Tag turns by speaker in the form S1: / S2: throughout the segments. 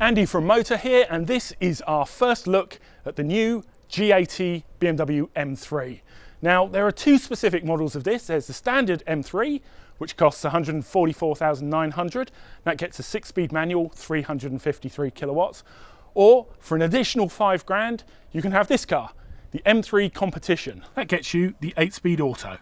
S1: Andy from Motor here, and this is our first look at the new G80 BMW M3. Now, there are two specific models of this. There's the standard M3, which costs 144,900. That gets a 6-speed manual, 353 kilowatts. Or for an additional £5,000, you can have this car, the M3 Competition. That gets you the 8-speed auto.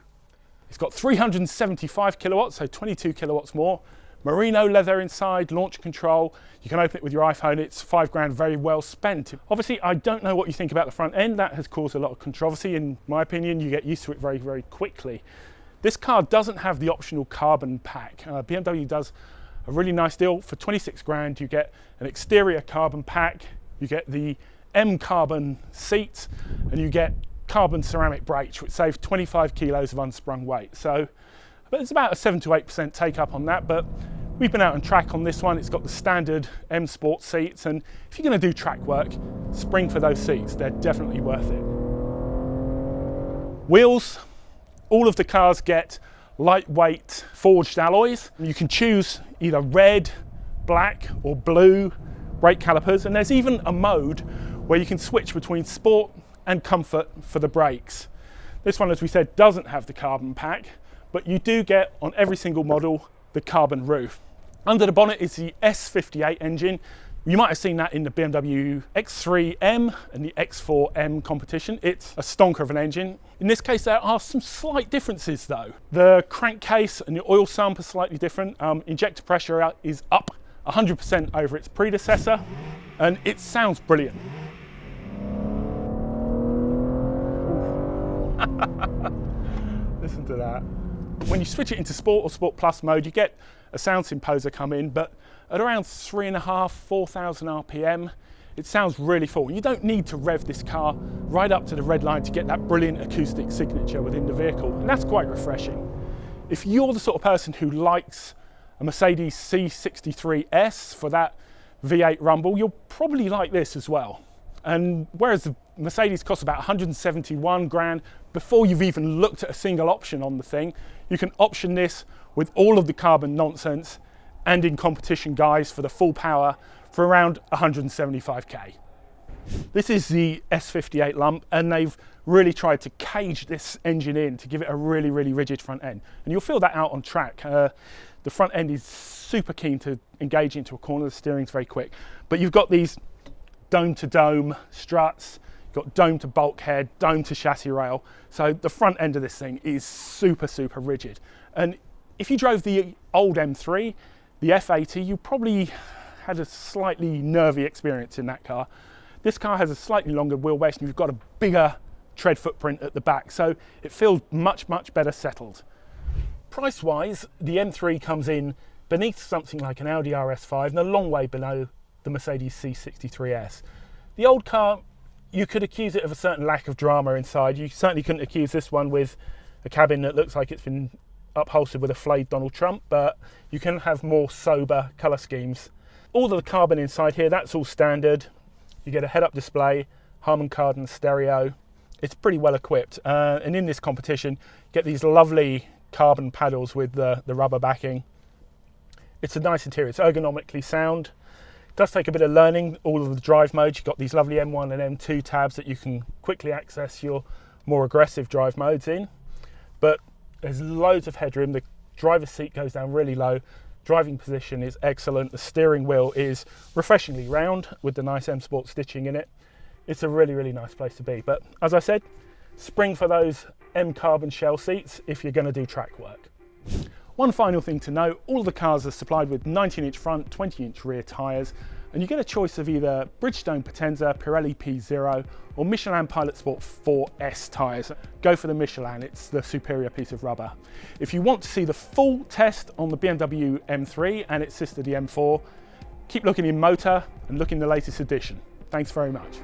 S1: It's got 375 kilowatts, so 22 kilowatts more. Merino leather inside, launch control. You can open it with your iPhone. It's £5,000 very well spent. Obviously, I don't know what you think about the front end. That has caused a lot of controversy. In my opinion, you get used to it very, very quickly. This car doesn't have the optional carbon pack. BMW does a really nice deal. For £26,000, you get an exterior carbon pack, you get the M carbon seats, and you get carbon ceramic brakes, which save 25 kilos of unsprung weight. So it's about a 7 to 8% take up on that, but we've been out on track on this one. It's got the standard M Sport seats, and if you're going to do track work, spring for those seats. They're definitely worth it. Wheels, all of the cars get lightweight forged alloys. You can choose either red, black or blue brake calipers, and there's even a mode where you can switch between sport and comfort for the brakes. This one, as we said, doesn't have the carbon pack, but you do get on every single model the carbon roof. Under the bonnet is the S58 engine. You might have seen that in the BMW X3M and the X4M Competition. It's a stonker of an engine. In this case, there are some slight differences though. The crankcase and the oil sump are slightly different. Injector pressure is up 100% over its predecessor, and it sounds brilliant. Listen to that. When you switch it into Sport or Sport Plus mode, you get a sound symposer come in, but at around 3,500, 4,000 RPM, it sounds really full. You don't need to rev this car right up to the red line to get that brilliant acoustic signature within the vehicle, and that's quite refreshing. If you're the sort of person who likes a Mercedes C63S for that V8 rumble, you'll probably like this as well. And whereas the Mercedes costs about 171 grand before you've even looked at a single option on the thing, you can option this with all of the carbon nonsense and in competition guise for the full power for around 175k. This is the S58 lump, and they've really tried to cage this engine in to give it a really, really rigid front end. And you'll feel that out on track. The front end is super keen to engage into a corner, the steering's very quick. But you've got these dome to dome struts, you've got dome to bulkhead, dome to chassis rail. So the front end of this thing is super, super rigid. And if you drove the old M3, the F80, you probably had a slightly nervy experience in that car. This car has a slightly longer wheelbase and you've got a bigger tread footprint at the back, so it feels much, much better settled. Price-wise, the M3 comes in beneath something like an Audi RS5 and a long way below the Mercedes C63S. The old car, you could accuse it of a certain lack of drama inside. You certainly couldn't accuse this one with a cabin that looks like it's been upholstered with a flayed Donald Trump, but you can have more sober colour schemes. All of the carbon inside here, that's all standard. You get a head-up display, Harman Kardon stereo. It's pretty well equipped, and in this competition, you get these lovely carbon paddles with the rubber backing. It's a nice interior, it's ergonomically sound. It does take a bit of learning, all of the drive modes. You've got these lovely M1 and M2 tabs that you can quickly access your more aggressive drive modes in. But there's loads of headroom, the driver's seat goes down really low, driving position is excellent, the steering wheel is refreshingly round with the nice M Sport stitching in it. It's a really, really nice place to be. But as I said, spring for those M carbon shell seats if you're going to do track work. One final thing to note, all of the cars are supplied with 19-inch front, 20-inch rear tyres, and you get a choice of either Bridgestone Potenza, Pirelli P0 or Michelin Pilot Sport 4S tyres. Go for the Michelin, it's the superior piece of rubber. If you want to see the full test on the BMW M3 and its sister the M4, keep looking in Motor and look in the latest edition. Thanks very much.